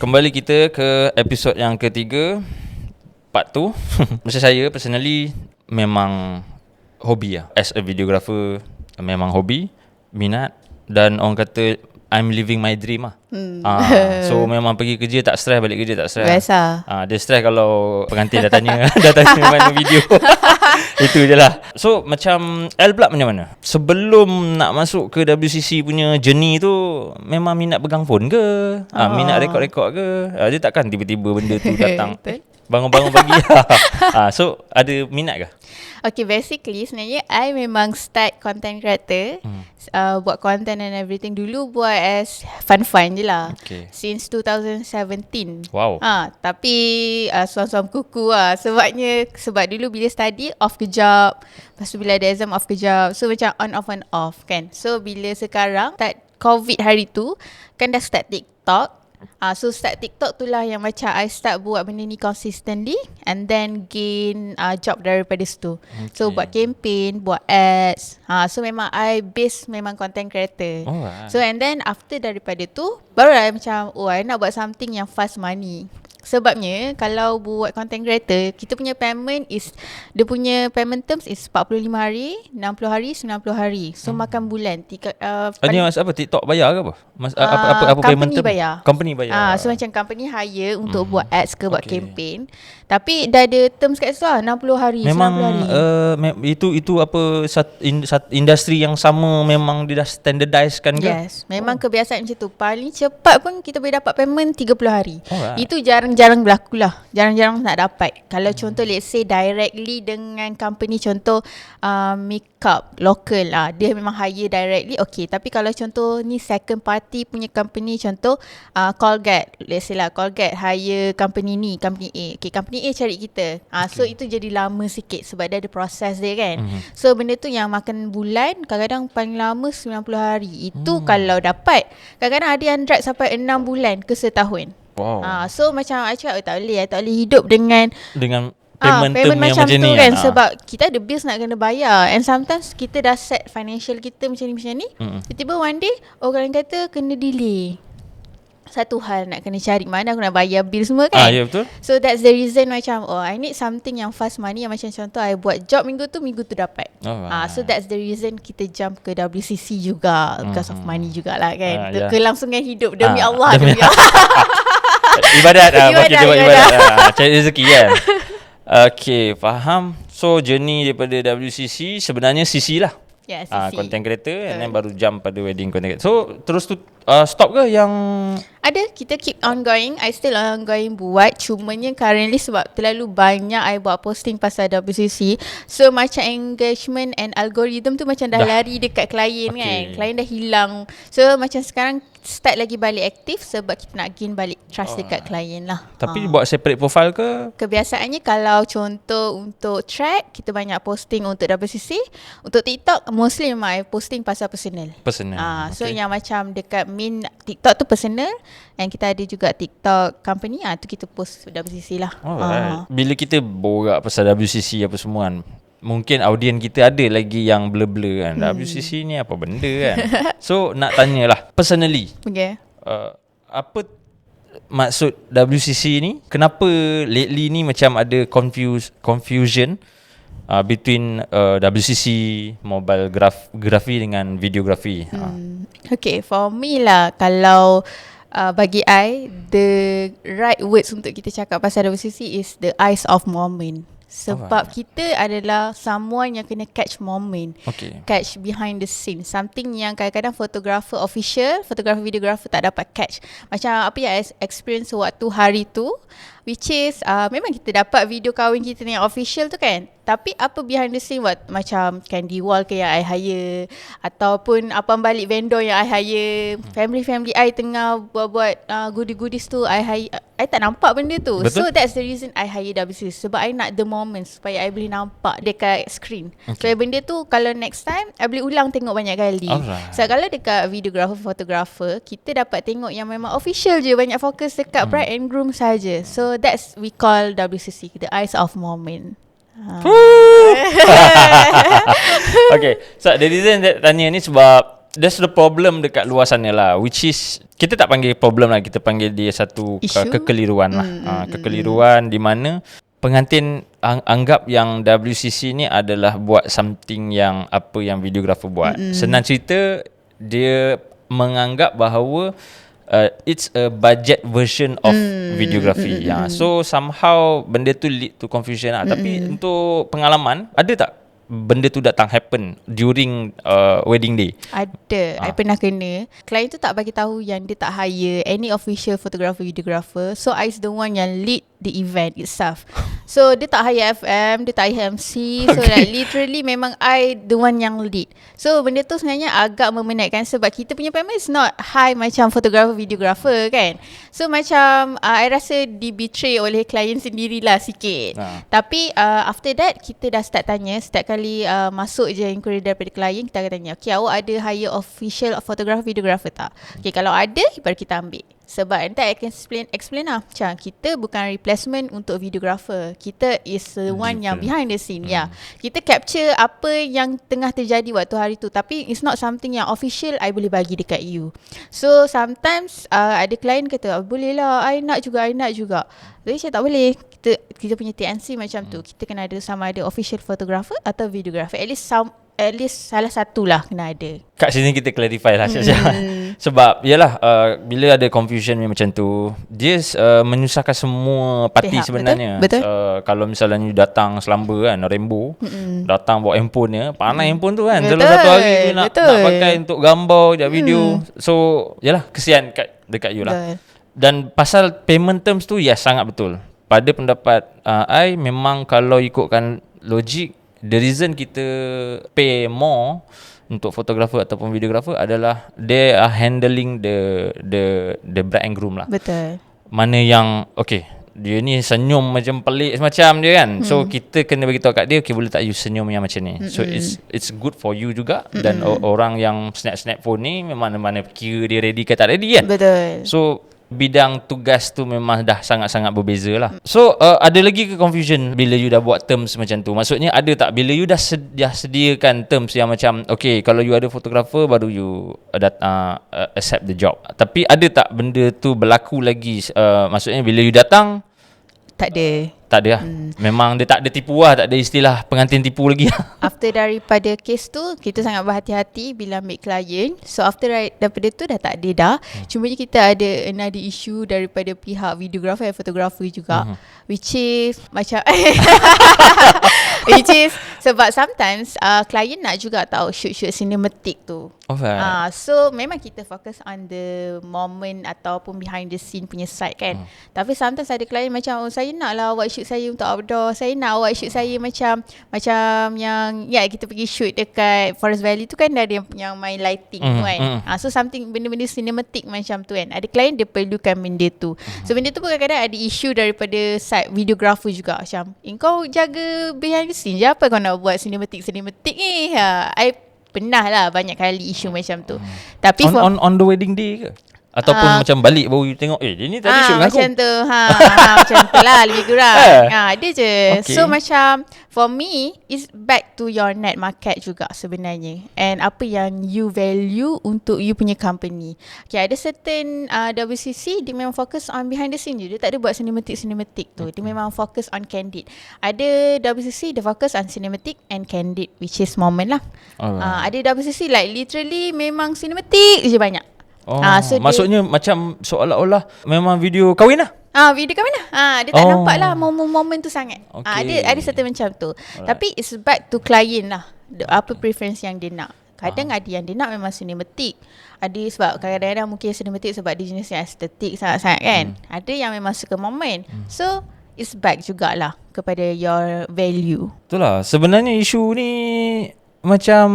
kembali kita ke episod yang ketiga, part 2. Macam saya personally memang hobi lah. As a videographer, memang hobi, minat, dan orang kata I'm living my dream lah. So memang pergi kerja tak stress, balik kerja tak stress. Biasa. Dia stress kalau pengantin dah tanya dah tanya mana video. Itu je lah. So macam L pula macam mana? Sebelum nak masuk ke WCC punya journey tu, memang minat pegang phone ke? Minat rekod-rekod ke? Dia takkan tiba-tiba benda tu datang bangun-bangun pagi. So ada minat ke? Okay, basically sebenarnya I memang start content creator. Buat content and everything dulu buat as fun-fun je lah. Okay. Since 2017. Wow. Tapi suam-suam kuku lah. Sebab dulu bila study off kejap, lepas tu bila ada exam off kejap. So macam on off kan. So bila sekarang start COVID hari tu, kan dah start TikTok. So start TikTok tu lah yang macam I start buat benda ni consistently, and then gain job daripada situ. Okay. So buat campaign, buat ads. So memang I base memang content creator. So and then after daripada tu, barulah I macam I nak buat something yang fast money. Sebabnya kalau buat content creator, kita punya payment is, dia punya payment terms is 45 hari, 60 hari, 90 hari. So makan bulan. Ini apa, TikTok bayar ke apa? Apa payment term? Company bayar. So macam company hire untuk buat ads ke, buat campaign. Tapi dah ada terms kat situ lah, 60 hari, memang 90 hari. Itu apa, industri yang sama, memang dia dah standardise kan ke? Yes, memang kebiasaan macam tu. Paling cepat pun kita boleh dapat payment 30 hari. Itu jarang berlaku lah. Jarang-jarang nak dapat. Kalau contoh let's say directly dengan company, contoh makeup local lah, dia memang hire directly, okay. Tapi kalau contoh ni second party punya company, contoh Colgate, let's say lah Colgate hire company ni, company A. Okay, company A cari kita. So itu jadi lama sikit sebab dia ada proses dia kan. So benda tu yang makan bulan, kadang-kadang paling lama 90 hari. Itu kalau dapat. Kadang-kadang ada yang drag sampai 6 bulan ke setahun. Wow. So macam I cakap tak boleh hidup dengan payment term yang macam ni kan. Sebab kita ada bills nak kena bayar, and sometimes kita dah set financial kita macam ni. Tiba-tiba one day orang kata kena delay. Satu hal nak kena cari mana aku nak bayar bil semua kan. Ya betul. So that's the reason macam I need something yang fast money, yang macam contoh I buat job minggu tu dapat. So that's the reason kita jump ke WCC juga, because of money jugalah kan. Kelangsungan hidup demi Allah. Demi Ibadat. Cari rezeki kan. Okay, faham. So journey daripada WCC sebenarnya CC lah. Ya, CC. Content creator, and then baru jump pada wedding content creator. So terus tu stop ke yang ada? Kita keep ongoing. I still ongoing buat. Cumanya currently sebab terlalu banyak I buat posting pasal WCC, so macam engagement and algorithm tu macam dah lari dekat klien kan. Klien dah hilang. So macam sekarang start lagi balik aktif sebab kita nak gain balik trust dekat klien lah. Tapi buat separate profile ke? Kebiasaannya kalau contoh untuk track, kita banyak posting untuk WCC. Untuk TikTok mostly memang I posting pasal personal. So yang macam dekat main TikTok tu personal, and kita ada juga TikTok company, tu kita post WCC lah. Bila kita borak pasal WCC apa semua kan, mungkin audien kita ada lagi yang blur-blur kan. WCC ni apa benda kan. So nak tanyalah personally, apa maksud WCC ni? Kenapa lately ni macam ada confusion between WCC, mobile graphy dengan videography? Okay, for me lah, kalau bagi I, the right words untuk kita cakap pasal WCC is the eyes of moment. Sebab kita adalah someone yang kena catch moment, catch behind the scene, something yang kadang-kadang fotografer official, fotografer videografer tak dapat catch. Macam apa yang experience waktu hari tu, which is memang kita dapat video kahwin kita yang official tu kan, tapi apa behind the scene, macam candy wall ke yang I hire, ataupun apa balik vendor yang I hire, family I tengah buat goodies tu I hire, I tak nampak benda tu. Betul? So that's the reason I hire WCC, sebab I nak the moment supaya I boleh nampak dekat screen. So benda tu kalau next time I boleh ulang tengok banyak kali. So kalau dekat videographer, fotografer, kita dapat tengok yang memang official je, banyak fokus dekat bride and groom saja. So that's we call WCC, the eyes of moment. Okay, so the reason that tanya ni sebab That's the problem dekat luar sana lah, which is kita tak panggil problem lah, kita panggil dia satu kekeliruan lah. Kekeliruan di mana pengantin anggap yang WCC ni adalah buat something yang apa yang videographer buat. Senang cerita, dia menganggap bahawa it's a budget version of videography. So somehow benda tu lead to confusion lah. Tapi untuk pengalaman, ada tak benda tu datang happen during wedding day? Ada. I pernah kena. Klien tu tak bagi tahu yang dia tak hire any official photographer, videographer. So I is the one yang lead the event itself. So dia tak hire FM, dia tak hire MC. So like literally memang I the one yang lead. So benda tu sebenarnya agak memenatkan sebab kita punya payment is not high macam photographer, videographer kan. So macam I rasa di betray oleh klien sendirilah sikit. Tapi after that kita dah start tanya. Setiap kali masuk je inquiry daripada klien, kita akan tanya, okay, awak ada hire official photographer, videographer tak? Okay, kalau ada, baru kita ambil. Sebab nanti I akan explain lah. Macam kita bukan replacement untuk videographer. Kita is the one yang behind the scene. Kita capture apa yang tengah terjadi waktu hari tu. Tapi it's not something yang official I boleh bagi dekat you. So sometimes ada klien kata, boleh lah, I nak juga. Jadi saya tak boleh. Kita punya TNC macam tu. Kita kena ada sama ada official photographer atau videographer. At least salah satu lah kena ada. Kat sini kita clarify lah sebab yalah bila ada confusion macam tu, dia menyusahkan semua parti pihak, sebenarnya. Betul. Kalau misalnya you datang selamba kan, Rainbow, datang bawa handphone dia, panas handphone tu kan, dalam satu hari nak pakai untuk gambar, video. So yalah, kesian dekat you lah. Dan pasal payment terms tu, ya sangat betul. Pada pendapat I, memang kalau ikutkan logik, the reason kita pay more untuk fotografer ataupun videographer adalah they are handling the bride and groom lah. Betul. Mana yang okay, dia ni senyum macam pelik semacam dia kan. So kita kena bagi tahu kat dia, okay, boleh tak you senyum yang macam ni. So it's good for you juga. Dan orang yang snap phone ni memang mana kira dia ready ke tak ready kan. Betul. So bidang tugas tu memang dah sangat-sangat berbeza lah. So ada lagi ke confusion bila you dah buat terms macam tu? Maksudnya ada tak bila you dah sediakan terms yang macam okay, kalau you ada fotografer baru you accept the job. Tapi ada tak benda tu berlaku lagi? Maksudnya bila you datang tak ada lah. Memang dia tak ada tipu lah. Tak ada istilah pengantin tipu lagi. After daripada kes tu, kita sangat berhati-hati bila ambil klien. So after daripada tu dah tak ada dah. Cuma je kita ada another issue daripada pihak videographer dan fotografer juga. Which is macam which is sebab sometimes klien nak juga tahu shoot cinematic tu. So memang kita fokus on the moment ataupun behind the scene punya side kan. Tapi sometimes ada klien macam, saya nak lah awak shoot saya untuk outdoor, saya nak awak shoot saya macam yang kita pergi shoot dekat Forest Valley tu kan, ada yang main lighting tu kan. So something benda-benda cinematic macam tu kan. Ada klien dia perlukan benda tu. So benda tu pun kadang-kadang ada isu daripada side videographer juga. Macam kau jaga behind the scene je, apa kau nak buat cinematic ni. I pernah lah banyak kali isu macam tu. Tapi on the wedding day ke? Ataupun macam balik baru you tengok, dia ni tadi shoot dengan aku. Macam tu. Macam tu lah lebih kurang. Ada je. Okay. So macam for me, it's back to your net market juga sebenarnya. And apa yang you value untuk you punya company. Okay, ada certain WCC, dia memang fokus on behind the scene je. Dia tak ada buat cinematic tu. Dia memang fokus on candid. Ada WCC, dia fokus on cinematic and candid, which is moment lah. Ada WCC like literally memang cinematic je banyak. So maksudnya macam seolah-olah memang video kahwin lah. Video kahwin lah. Dia tak nampak lah momen tu sangat. Ada certain macam tu. Tapi it's back to client lah. Apa preference yang dia nak. Kadang ada yang dia nak memang cinematic. Ada sebab kadang-kadang mungkin cinematic sebab dia jenis yang estetik sangat-sangat kan. Ada yang memang suka momen. So it's back jugalah kepada your value. Itulah sebenarnya isu ni macam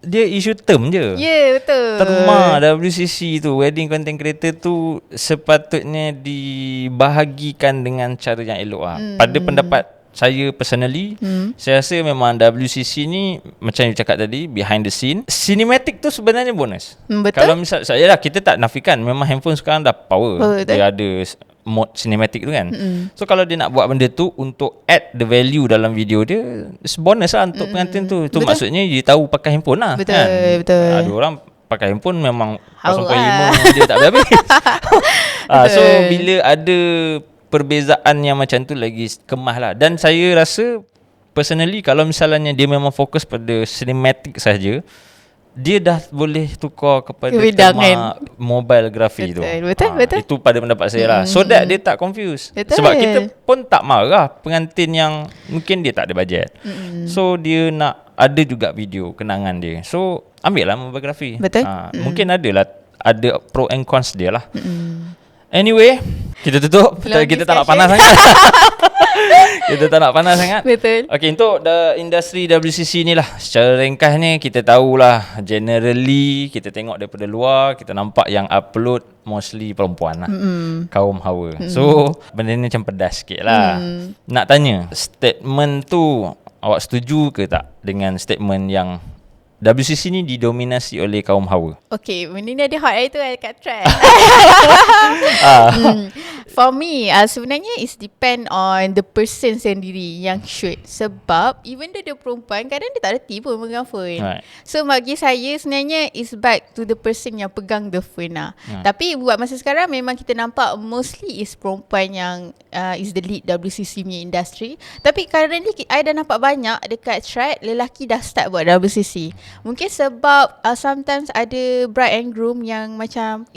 dia isu term je. Betul. Terma WCC tu, wedding content creator tu sepatutnya dibahagikan dengan cara yang elok lah. Pada pendapat saya personally, saya rasa memang WCC ni macam you cakap tadi, behind the scene, cinematic tu sebenarnya bonus. Betul. Kalau misal saya lah, kita tak nafikan memang handphone sekarang dah power. Dia ada mode cinematic tu kan. So kalau dia nak buat benda tu untuk add the value dalam video dia, it's bonus lah untuk pengantin tu. Tu maksudnya dia tahu pakai handphone lah. Betul, kan? betul. Ada orang pakai handphone memang 0.5 lah. dia tak habis. So bila ada perbezaan yang macam tu lagi kemas lah. Dan saya rasa personally kalau misalnya dia memang fokus pada cinematic saja, dia dah boleh tukar kepada tema mobile graphy tu. Betul. Itu pada pendapat saya lah. So that dia tak confuse. Betul. Sebab kita pun tak marah pengantin yang mungkin dia tak ada bajet. So dia nak ada juga video kenangan dia. So ambil lah mobile graphy. Betul. Mungkin ada pro and cons dia lah. Anyway, kita tutup. Kita tak nak panas sangat. Kita tak nak panas sangat. Betul. Okay, untuk industri WCC ni lah, secara ringkas ni kita tahulah, generally kita tengok daripada luar, kita nampak yang upload mostly perempuan lah, kaum hawa. So benda ni macam pedas sikit lah. Nak tanya, statement tu awak setuju ke tak dengan statement yang WCC ni didominasi oleh kaum hawa? Okay, benda ni ada hot hari tu kat trend. For me, sebenarnya it's depend on the person sendiri yang shoot. Sebab even though dia perempuan, kadang dia tak reti pun pegang phone. Right. So bagi saya sebenarnya it's back to the person yang pegang the phone lah. Tapi buat masa sekarang memang kita nampak mostly is perempuan yang is the lead WCC punya industry. Tapi currently I dah nampak banyak dekat thread lelaki dah start buat WCC. Mungkin sebab sometimes ada bride and groom yang macam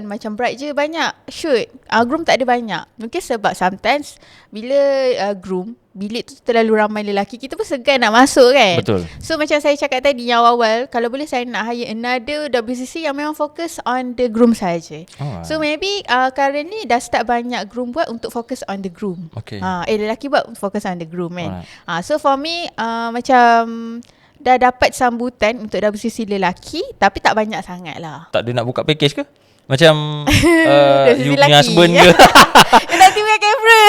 macam bride je banyak shoot, groom tak ada banyak. Mungkin sebab sometimes bila groom bilik tu terlalu ramai lelaki, kita pun segan nak masuk kan. Betul. So macam saya cakap tadi yang awal, kalau boleh saya nak hire another WCC yang memang fokus on the groom saja. So maybe currently dah start banyak groom buat untuk fokus on the groom. Okay. Lelaki buat fokus on the groom kan. So for me macam dah dapat sambutan untuk WCC lelaki, tapi tak banyak sangat lah. Tak ada nak buka package ke? Macam you punya lelaki. husband ke? Dia nanti pakai kamera.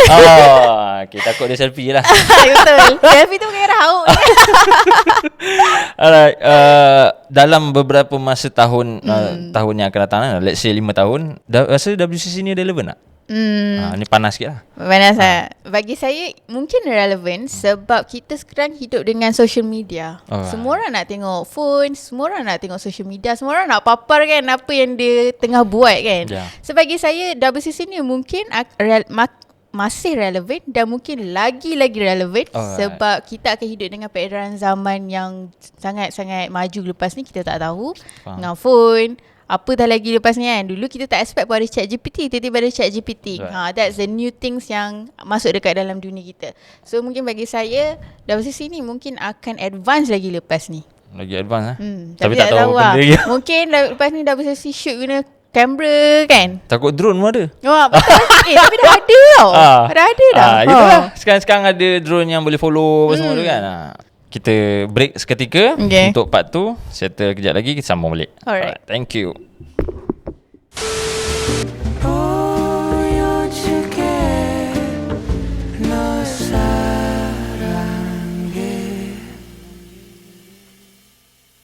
Okay, takut dia selfie lah. Betul. Selfie tu pakai raut. Alright, dalam beberapa masa tahun yang akan datang, let's say 5 tahun, rasa WCC ni relevan tak? Ni panas sikit lah. Panas lah. Bagi saya mungkin relevan sebab kita sekarang hidup dengan social media. Semua orang nak tengok phone, semua orang nak tengok social media, semua orang nak papar kan apa yang dia tengah buat kan. So bagi saya WCC ni mungkin masih relevan dan mungkin lagi-lagi relevan sebab kita akan hidup dengan peredaran zaman yang sangat-sangat maju lepas ni, kita tak tahu. Dengan phone, apa dah lagi lepas ni kan. Dulu kita tak expect pun ada ChatGPT, tiba-tiba ada ChatGPT. That's the new things yang masuk dekat dalam dunia kita. So mungkin bagi saya WCC ni mungkin akan advance lagi lepas ni. Lagi advance Tapi tak tahu lah. Mungkin lepas ni WCC shoot guna kamera kan. Takut drone pun ada. Betul. Tapi dah ada tau. Dah ada dah. Itulah. Sekarang ada drone yang boleh follow semua tu kan. Kita break seketika untuk part 2. Settle kejap lagi, kita sambung balik. Alright. Thank you.